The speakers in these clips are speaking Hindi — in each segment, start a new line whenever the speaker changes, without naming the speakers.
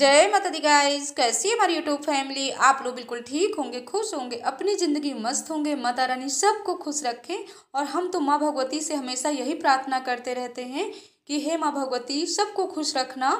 जय माता दी गाइस, कैसी है हमारी यूट्यूब फैमिली। आप लोग बिल्कुल ठीक होंगे, खुश होंगे, अपनी ज़िंदगी मस्त होंगे। माता रानी सबको खुश रखें। और हम तो माँ भगवती से हमेशा यही प्रार्थना करते रहते हैं कि हे माँ भगवती, सबको खुश रखना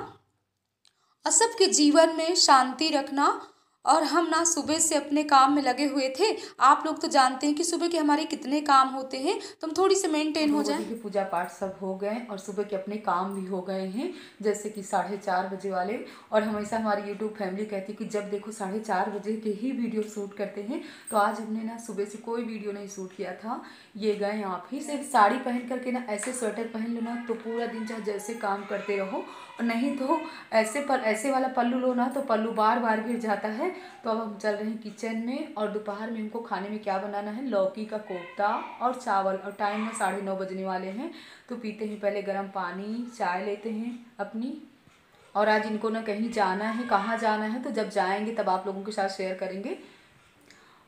और सबके जीवन में शांति रखना। और हम ना सुबह से अपने काम में लगे हुए थे। आप लोग तो जानते हैं कि सुबह के हमारे कितने काम होते हैं, तो हम थोड़ी सी मेंटेन हो जाए।
पूजा पाठ सब हो गए और सुबह के अपने काम भी हो गए हैं, जैसे कि 4:30 बजे वाले। और हमेशा हमारी यूट्यूब फैमिली कहती है कि जब देखो 4:30 बजे के ही वीडियो शूट करते हैं। तो आज हमने ना सुबह से कोई वीडियो नहीं शूट किया था। ये गए आप ही सिर्फ साड़ी पहन करके ना ऐसे स्वेटर पहन लो ना तो पूरा दिन चाहे जैसे काम करते रहो, और नहीं तो ऐसे वाला पल्लू लो ना तो पल्लू बार बार गिर जाता है। तो अब हम चल रहे हैं किचन में, और दोपहर में हमको खाने में क्या बनाना है, लौकी का कोफ्ता और चावल। और टाइम में 9:30 बजने वाले हैं। तो पीते हैं पहले गर्म पानी, चाय लेते हैं अपनी। और आज इनको ना कहीं जाना है, कहाँ जाना है तो जब जाएंगे तब आप लोगों के साथ शेयर करेंगे।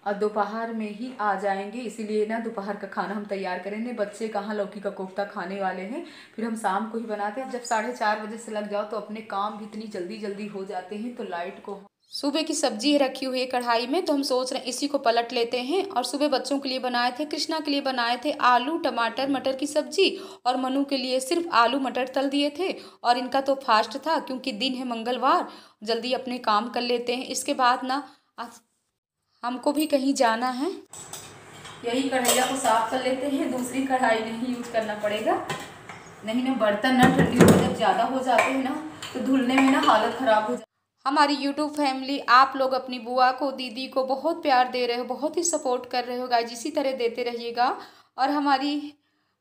और दोपहर में ही आ जाएंगे, इसीलिए ना दोपहर का खाना हम तैयार करेंगे। बच्चे कहाँ लौकी का कोफ्ता खाने वाले हैं, फिर हम शाम को ही बनाते हैं। जब 4:30 बजे से लग जाओ तो अपने काम भी इतनी जल्दी जल्दी हो जाते हैं। तो लाइट को
सुबह की सब्जी रखी हुई है कढ़ाई में, तो हम सोच रहे हैं इसी को पलट लेते हैं। और सुबह बच्चों के लिए बनाए थे, कृष्णा के लिए बनाए थे आलू टमाटर मटर की सब्जी, और मनु के लिए सिर्फ आलू मटर तल दिए थे। और इनका तो फास्ट था क्योंकि दिन है मंगलवार, जल्दी अपने काम कर लेते हैं। इसके बाद ना हमको भी कहीं जाना है। यही कढ़ाइया को साफ कर लेते हैं, दूसरी कढ़ाई नहीं यूज करना पड़ेगा, नहीं ना बर्तन ना ठंडी जब ज़्यादा हो जाते हैं ना तो धुलने में ना हालत ख़राब हो जाती है। हमारी यूट्यूब फैमिली, आप लोग अपनी बुआ को दीदी को बहुत प्यार दे रहे हो, बहुत ही सपोर्ट कर रहे हो गाइस, इसी तरह देते रहिएगा। और हमारी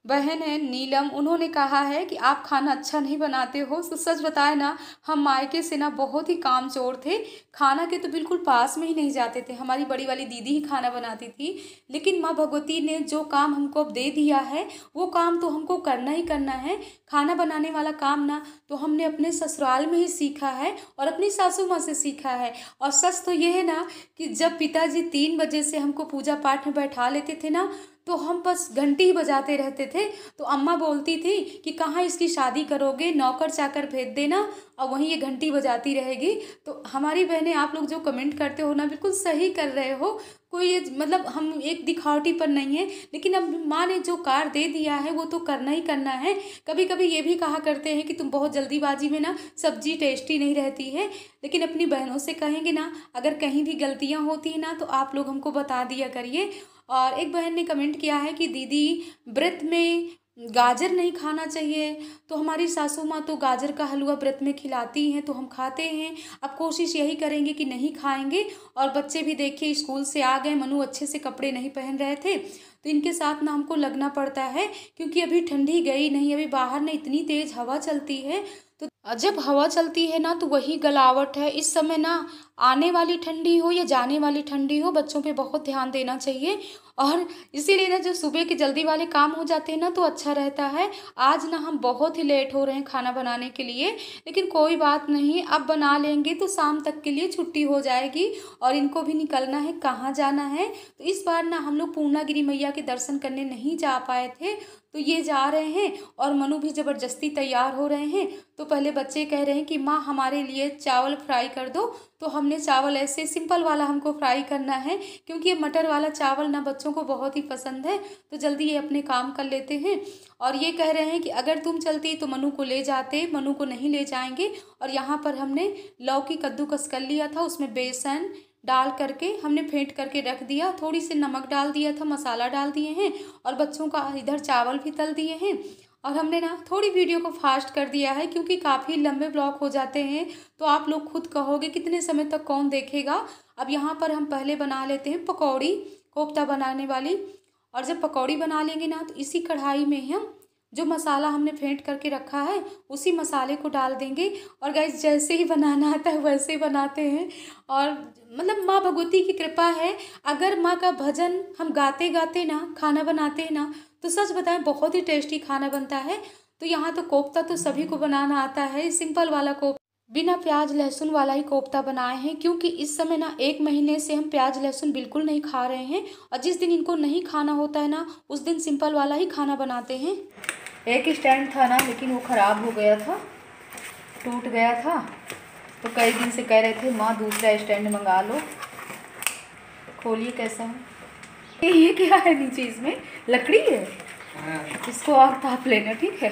बहन है नीलम, उन्होंने कहा है कि आप खाना अच्छा नहीं बनाते हो। तो सच बताए ना, हम मायके से ना बहुत ही कामचोर थे, खाना के तो बिल्कुल पास में ही नहीं जाते थे। हमारी बड़ी वाली दीदी ही खाना बनाती थी, लेकिन माँ भगवती ने जो काम हमको अब दे दिया है वो काम तो हमको करना ही करना है। खाना बनाने वाला काम ना तो हमने अपने ससुराल में ही सीखा है और अपनी सासू माँ से सीखा है। और सच तो ये है ना कि जब पिताजी 3 बजे से हमको पूजा पाठ में बैठा लेते थे ना, तो हम बस घंटी ही बजाते रहते थे। तो अम्मा बोलती थी कि कहाँ इसकी शादी करोगे, नौकर चाकर भेज देना और वहीं ये घंटी बजाती रहेगी। तो हमारी बहनें, आप लोग जो कमेंट करते हो ना, बिल्कुल सही कर रहे हो। कोई ये मतलब हम एक दिखावटी पर नहीं है, लेकिन अब माँ ने जो कार्य दे दिया है वो तो करना ही करना है। कभी कभी ये भी कहा करते हैं कि तुम बहुत जल्दीबाजी में ना सब्जी टेस्टी नहीं रहती है, लेकिन अपनी बहनों से कहेंगे ना, अगर कहीं भी गलतियाँ होती हैं ना तो आप लोग हमको बता दिया करिए। और एक बहन ने कमेंट किया है कि दीदी व्रत में गाजर नहीं खाना चाहिए, तो हमारी सासू माँ तो गाजर का हलवा व्रत में खिलाती हैं तो हम खाते हैं। अब कोशिश यही करेंगे कि नहीं खाएंगे। और बच्चे भी देखिए स्कूल से आ गए, मनु अच्छे से कपड़े नहीं पहन रहे थे, तो इनके साथ ना हमको लगना पड़ता है क्योंकि अभी ठंडी गई नहीं, अभी बाहर ना इतनी तेज़ हवा चलती है। तो जब हवा चलती है ना तो वही गलावट है। इस समय ना आने वाली ठंडी हो या जाने वाली ठंडी हो, बच्चों पे बहुत ध्यान देना चाहिए। और इसीलिए ना जो सुबह के जल्दी वाले काम हो जाते हैं ना तो अच्छा रहता है। आज ना हम बहुत ही लेट हो रहे हैं खाना बनाने के लिए, लेकिन कोई बात नहीं, अब बना लेंगे तो शाम तक के लिए छुट्टी हो जाएगी। और इनको भी निकलना है, कहाँ जाना है। तो इस बार ना हम लोग पूर्णागिरी मैया के दर्शन करने नहीं जा पाए थे, तो ये जा रहे हैं। और मनु भी ज़बरदस्ती तैयार हो रहे हैं। तो पहले बच्चे कह रहे हैं कि माँ हमारे लिए चावल फ्राई कर दो, तो हमने चावल ऐसे सिंपल वाला हमको फ्राई करना है क्योंकि ये मटर वाला चावल ना बच्चों को बहुत ही पसंद है। तो जल्दी ये अपने काम कर लेते हैं। और ये कह रहे हैं कि अगर तुम चलती तो मनु को ले जाते, मनु को नहीं ले जाएंगे। और यहाँ पर हमने लौकी कद्दूकस कर लिया था, उसमें बेसन डाल करके हमने फेंट करके रख दिया, थोड़ी सी नमक डाल दिया था, मसाला डाल दिए हैं। और बच्चों का इधर चावल भी तल दिए हैं। और हमने ना थोड़ी वीडियो को फास्ट कर दिया है क्योंकि काफ़ी लंबे ब्लॉग हो जाते हैं, तो आप लोग खुद कहोगे कितने समय तक कौन देखेगा। अब यहाँ पर हम पहले बना लेते हैं पकौड़ी, कोफ्ता बनाने वाली। और जब पकौड़ी बना लेंगे ना तो इसी कढ़ाई में हम जो मसाला हमने फेंट करके रखा है उसी मसाले को डाल देंगे। और गाइस जैसे ही बनाना आता है वैसे ही बनाते हैं। और मतलब माँ भगवती की कृपा है, अगर माँ का भजन हम गाते गाते ना खाना बनाते हैं ना तो सच बताएं बहुत ही टेस्टी खाना बनता है। तो यहाँ तो कोफ्ता तो सभी को बनाना आता है, सिंपल वाला कोफ्ता, बिना प्याज लहसुन वाला ही कोफ्ता बनाए हैं क्योंकि इस समय ना 1 महीने से हम प्याज लहसुन बिल्कुल नहीं खा रहे हैं। और जिस दिन इनको नहीं खाना होता है ना उस दिन सिंपल वाला ही खाना बनाते हैं।
एक स्टैंड था ना, लेकिन वो ख़राब हो गया था, टूट गया था। तो कई दिन से कह रहे थे माँ दूसरा स्टैंड मंगा लो। खोलिए कैसा है। ये क्या है नीचे, इसमें लकड़ी है। इसको आप ताप लेना, ठीक है।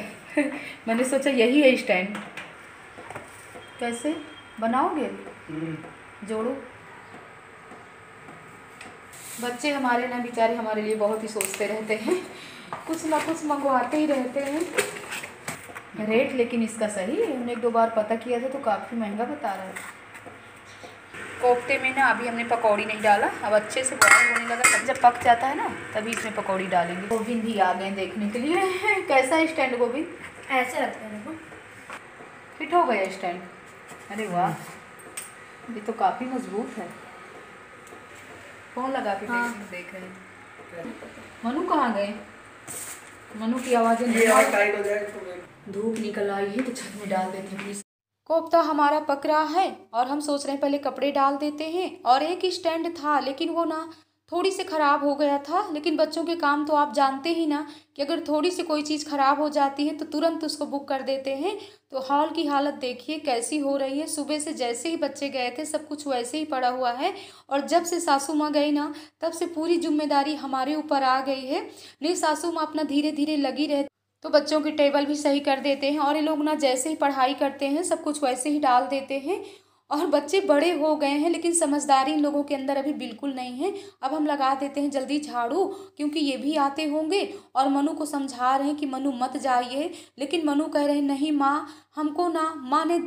मैंने सोचा यही है स्टैंड। कैसे बनाओगे? जोड़ो। बच्चे हमारे ना बेचारे हमारे लिए बहुत ही सोचते रहते हैं, कुछ ना कुछ मंगवाते ही रहते हैं। रेट लेकिन इसका सही है, हमने 1-2 बार पता किया था तो काफ़ी महंगा बता रहा है। कोफ्ते में ना अभी हमने पकौड़ी नहीं डाला, अब अच्छे से बॉयल होने लगा, तब जब पक जाता है ना तभी इसमें पकौड़ी डालेंगे। गोविंद भी आ गए देखने के लिए। कैसा है स्टैंड गोविंद?
ऐसे रखते हैं, देखो
फिट हो गया स्टैंड। अरे वाह, ये तो काफ़ी मजबूत है। फोन लगा के देख रहे हैं। मनु कहाँ गए? मनु की आवाज़ें नहीं आ रही। धूप निकल आई है तो छत में डाल देते हैं प्लीज।
कोफ्ता हमारा पक रहा है और हम सोच रहे हैं पहले कपड़े डाल देते हैं। और एक स्टैंड था लेकिन वो ना थोड़ी से ख़राब हो गया था, लेकिन बच्चों के काम तो आप जानते ही ना कि अगर थोड़ी सी कोई चीज़ ख़राब हो जाती है तो तुरंत उसको बुक कर देते हैं। तो हॉल की हालत देखिए कैसी हो रही है। सुबह से जैसे ही बच्चे गए थे सब कुछ वैसे ही पड़ा हुआ है, और जब से सासू माँ गई ना तब से पूरी जिम्मेदारी हमारे ऊपर आ गई है। नहीं, सासू माँ अपना धीरे धीरे लगी रहती तो बच्चों की टेबल भी सही कर देते हैं, और ये लोग ना जैसे ही पढ़ाई करते हैं सब कुछ वैसे ही डाल देते हैं। और बच्चे बड़े हो गए हैं लेकिन समझदारी इन लोगों के अंदर अभी बिल्कुल नहीं है। अब हम लगा देते हैं जल्दी झाड़ू, क्योंकि ये भी आते होंगे। और मनु को समझा रहे हैं कि मनु मत जाइए, लेकिन मनु कह रहे हैं नहीं माँ, हमको ना माँ ने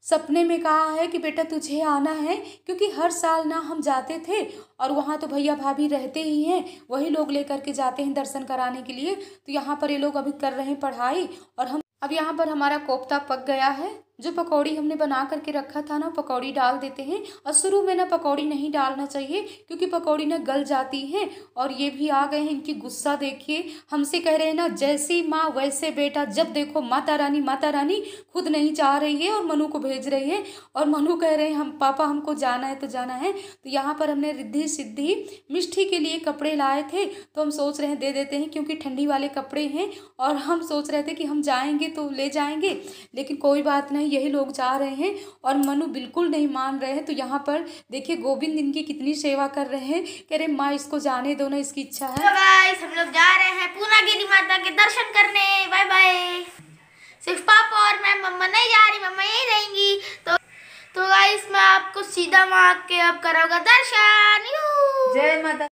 सपने में कहा है कि बेटा तुझे आना है, क्योंकि हर साल ना हम जाते थे और वहाँ तो भैया भाभी रहते ही हैं, वही लोग लेकर के जाते हैं दर्शन कराने के लिए। तो यहाँ पर ये लोग अभी कर रहे हैं पढ़ाई, और हम अब यहाँ पर हमारा कोफ्ता पक गया है। जो पकौड़ी हमने बना करके रखा था ना, पकौड़ी डाल देते हैं। और शुरू में ना पकौड़ी नहीं डालना चाहिए क्योंकि पकौड़ी ना गल जाती है। और ये भी आ गए हैं, इनकी गुस्सा देखिए, हमसे कह रहे हैं ना जैसी माँ वैसे बेटा, जब देखो माता रानी खुद नहीं चाह रही है और मनु को भेज रही है। और मनु कह रहे हैं हम पापा हमको जाना है तो जाना है। तो यहाँ पर हमने रिद्धि सिद्धि मिष्टी के लिए कपड़े लाए थे, तो हम सोच रहे हैं दे देते हैं क्योंकि ठंडी वाले कपड़े हैं। और हम सोच रहे थे कि हम जाएंगे तो ले जाएंगे, लेकिन कोई बात नहीं, यही लोग जा रहे हैं और मनु बिल्कुल नहीं मान रहे हैं। तो यहाँ पर देखिए गोविंद इनकी कितनी सेवा कर रहे हैं, कह रहे माँ इसको जाने दो ना, इसकी इच्छा है।
तो गाइस हम लोग जा रहे हैं पूर्णागिरि माता के दर्शन करने। Bye bye. सिर्फ पापा और मैं, मम्मा नहीं जा रही, मम्मा यहीं रहेंगी। तो गाइस मैं आपको सीधा माँ के अब कराऊंगा दर्शन।
जय माता।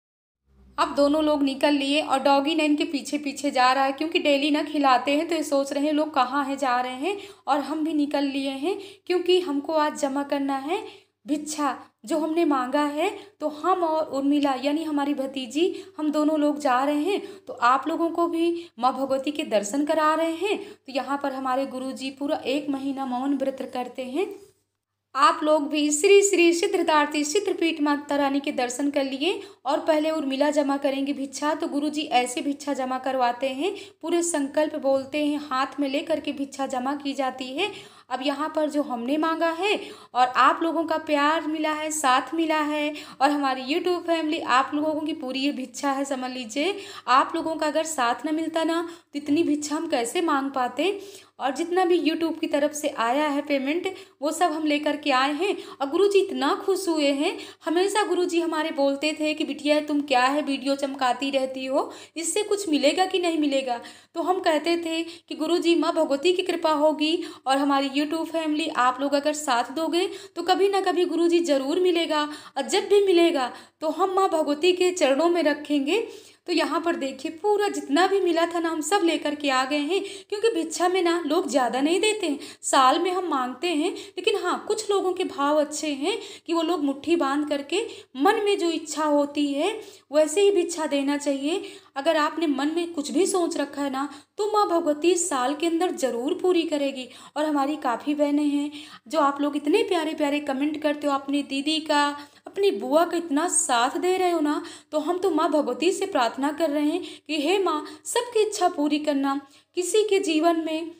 अब दोनों लोग निकल लिए और डॉगी ने इनके पीछे पीछे जा रहा है, क्योंकि डेली ना खिलाते हैं तो ये सोच रहे हैं लोग कहाँ है जा रहे हैं। और हम भी निकल लिए हैं क्योंकि हमको आज जमा करना है भिक्षा जो हमने मांगा है। तो हम और उर्मिला यानी हमारी भतीजी, हम दोनों लोग जा रहे हैं। तो आप लोगों को भी माँ भगवती के दर्शन करा रहे हैं। तो यहाँ पर हमारे गुरुजी पूरा 1 महीना मौन व्रत करते हैं। आप लोग भी श्री श्री सिद्धदार्थी सिद्धपीठ माता रानी के दर्शन कर लिए। और पहले उर्मिला जमा करेंगे भिक्षा, तो गुरुजी ऐसे भिक्षा जमा करवाते हैं, पूरे संकल्प बोलते हैं, हाथ में लेकर के भिक्षा जमा की जाती है। अब यहाँ पर जो हमने मांगा है और आप लोगों का प्यार मिला है, साथ मिला है, और हमारी यूट्यूब फैमिली आप लोगों की पूरी ये भिक्षा है, समझ लीजिए। आप लोगों का अगर साथ न मिलता ना तो इतनी भिक्षा हम कैसे मांग पाते। और जितना भी यूट्यूब की तरफ से आया है पेमेंट वो सब हम लेकर के आए हैं। और गुरुजी इतना खुश हुए हैं। हमेशा गुरुजी हमारे बोलते थे कि बिटिया तुम क्या है वीडियो चमकाती रहती हो, इससे कुछ मिलेगा कि नहीं मिलेगा। तो हम कहते थे कि गुरुजी माँ भगवती की कृपा होगी और हमारी यूट्यूब फैमिली आप लोग अगर साथ दोगे तो कभी ना कभी गुरुजी ज़रूर मिलेगा। और जब भी मिलेगा तो हम माँ भगवती के चरणों में रखेंगे। तो यहाँ पर देखिए पूरा जितना भी मिला था ना हम सब लेकर के आ गए हैं, क्योंकि भिक्षा में ना लोग ज़्यादा नहीं देते हैं, साल में हम मांगते हैं। लेकिन हाँ, कुछ लोगों के भाव अच्छे हैं कि वो लोग मुट्ठी बांध करके मन में जो इच्छा होती है वैसे ही भिक्षा देना चाहिए। अगर आपने मन में कुछ भी सोच रखा है ना तो माँ भगवती साल के अंदर ज़रूर पूरी करेगी। और हमारी काफ़ी बहनें हैं जो आप लोग इतने प्यारे प्यारे कमेंट करते हो, अपनी दीदी का अपनी बुआ का इतना साथ दे रहे हो ना, तो हम तो माँ भगवती से प्रार्थना कर रहे हैं कि हे माँ सबकी इच्छा पूरी करना। किसी के जीवन में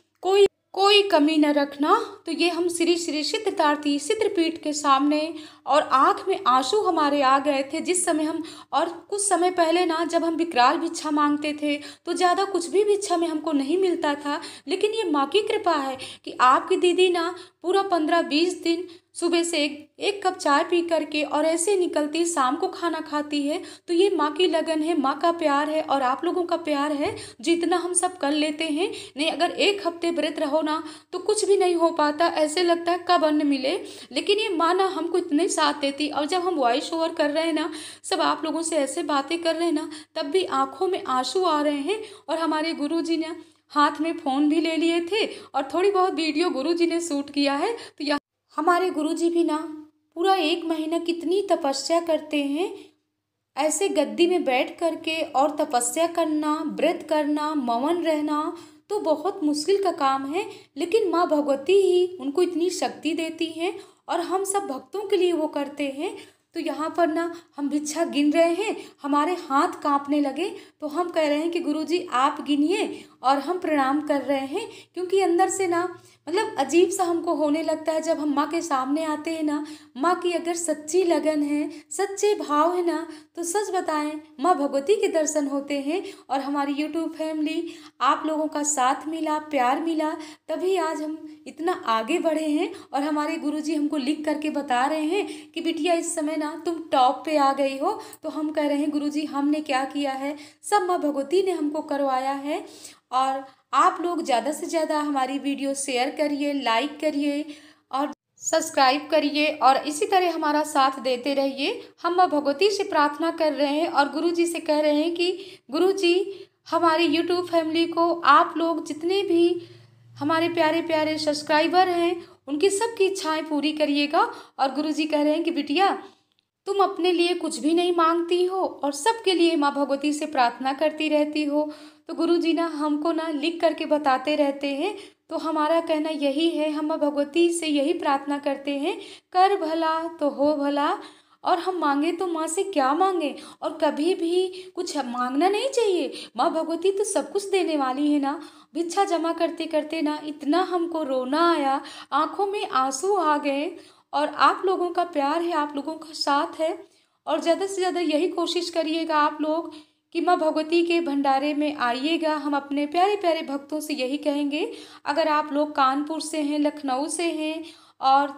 कोई कमी न रखना। तो ये हम श्री श्री सिद्धार्थी सिद्धपीठ के सामने और आंख में आंसू हमारे आ गए थे जिस समय हम, और कुछ समय पहले ना जब हम विकराल भिक्षा मांगते थे तो ज़्यादा कुछ भी भिक्षा में हमको नहीं मिलता था, लेकिन ये माँ की कृपा है कि आपकी दीदी ना पूरा 15-20 दिन सुबह से एक कप चाय पी करके और ऐसे निकलती, शाम को खाना खाती है। तो ये माँ की लगन है, माँ का प्यार है और आप लोगों का प्यार है जितना हम सब कर लेते हैं। नहीं, अगर एक हफ्ते व्रत रहो ना तो कुछ भी नहीं हो पाता, ऐसे लगता है कब अन्न मिले। लेकिन ये माँ ना हमको इतने साथ देती, और जब हम वॉइस ओवर कर रहे हैं ना, सब आप लोगों से ऐसे बातें कर रहे हैं ना, तब भी आंखों में आंसू आ रहे हैं। और हमारे गुरुजी ने हाथ में फ़ोन भी ले लिए थे और थोड़ी बहुत वीडियो गुरुजी ने शूट किया है। तो यह हमारे गुरुजी भी ना पूरा 1 महीना कितनी तपस्या करते हैं, ऐसे गद्दी में बैठ करके, और तपस्या करना, व्रत करना, मौन रहना तो बहुत मुश्किल का काम है। लेकिन माँ भगवती ही उनको इतनी शक्ति देती हैं और हम सब भक्तों के लिए वो करते हैं। तो यहाँ पर ना हम भिक्षा गिन रहे हैं, हमारे हाथ कांपने लगे, तो हम कह रहे हैं कि गुरुजी आप गिनिए, और हम प्रणाम कर रहे हैं। क्योंकि अंदर से ना मतलब अजीब सा हमको होने लगता है जब हम माँ के सामने आते हैं ना। माँ की अगर सच्ची लगन है, सच्चे भाव है ना, तो सच बताएं माँ भगवती के दर्शन होते हैं। और हमारी यूट्यूब फैमिली, आप लोगों का साथ मिला, प्यार मिला, तभी आज हम इतना आगे बढ़े हैं। और हमारे गुरुजी हमको लिख करके बता रहे हैं कि बिटिया इस समय ना तुम टॉप पे आ गई हो। तो हम कह रहे हैं गुरुजी हमने क्या किया है, सब माँ भगवती ने हमको करवाया है। और आप लोग ज़्यादा से ज़्यादा हमारी वीडियो शेयर करिए, लाइक करिए और सब्सक्राइब करिए, और इसी तरह हमारा साथ देते रहिए। हम माँ भगवती से प्रार्थना कर रहे हैं और गुरुजी से कह रहे हैं कि गुरुजी हमारी यूट्यूब फैमिली को, आप लोग जितने भी हमारे प्यारे प्यारे सब्सक्राइबर हैं, उनकी सबकी इच्छाएं पूरी करिएगा। और गुरुजी कह रहे हैं कि बिटिया तुम अपने लिए कुछ भी नहीं मांगती हो और सबके लिए माँ भगवती से प्रार्थना करती रहती हो। तो गुरुजी ना हमको ना लिख करके बताते रहते हैं। तो हमारा कहना यही है, हम माँ भगवती से यही प्रार्थना करते हैं, कर भला तो हो भला। और हम मांगे तो माँ से क्या मांगे, और कभी भी कुछ मांगना नहीं चाहिए। माँ भगवती तो सब कुछ देने वाली है ना। भिक्षा जमा करते करते ना इतना हमको रोना आया, आंखों में आंसू आ गए। और आप लोगों का प्यार है, आप लोगों का साथ है, और ज़्यादा से ज़्यादा यही कोशिश करिएगा आप लोग कि माँ भगवती के भंडारे में आइएगा। हम अपने प्यारे प्यारे भक्तों से यही कहेंगे, अगर आप लोग कानपुर से हैं, लखनऊ से हैं, और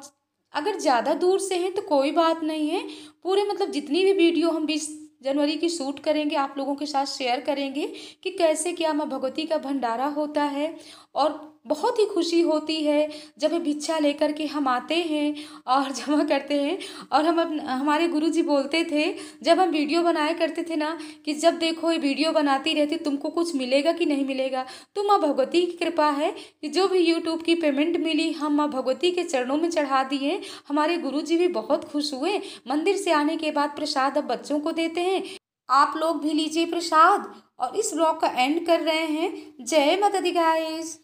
अगर ज़्यादा दूर से हैं तो कोई बात नहीं है, पूरे मतलब जितनी भी वीडियो हम 20 जनवरी की शूट करेंगे, आप लोगों के साथ शेयर करेंगे कि कैसे क्या माँ भगवती का भंडारा होता है। और बहुत ही खुशी होती है जब भिक्षा लेकर के हम आते हैं और जमा करते हैं। और हमारे गुरुजी बोलते थे जब हम वीडियो बनाया करते थे ना, कि जब देखो ये वीडियो बनाती रहती, तुमको कुछ मिलेगा कि नहीं मिलेगा। तो माँ भगवती की कृपा है कि जो भी यूट्यूब की पेमेंट मिली हम माँ भगवती के चरणों में चढ़ा दिए। हमारे गुरुजी भी बहुत खुश हुए। मंदिर से आने के बाद प्रसाद अब बच्चों को देते हैं, आप लोग भी लीजिए प्रसाद। और इस ब्लॉग का एंड कर रहे हैं। जय माता दी गाइस।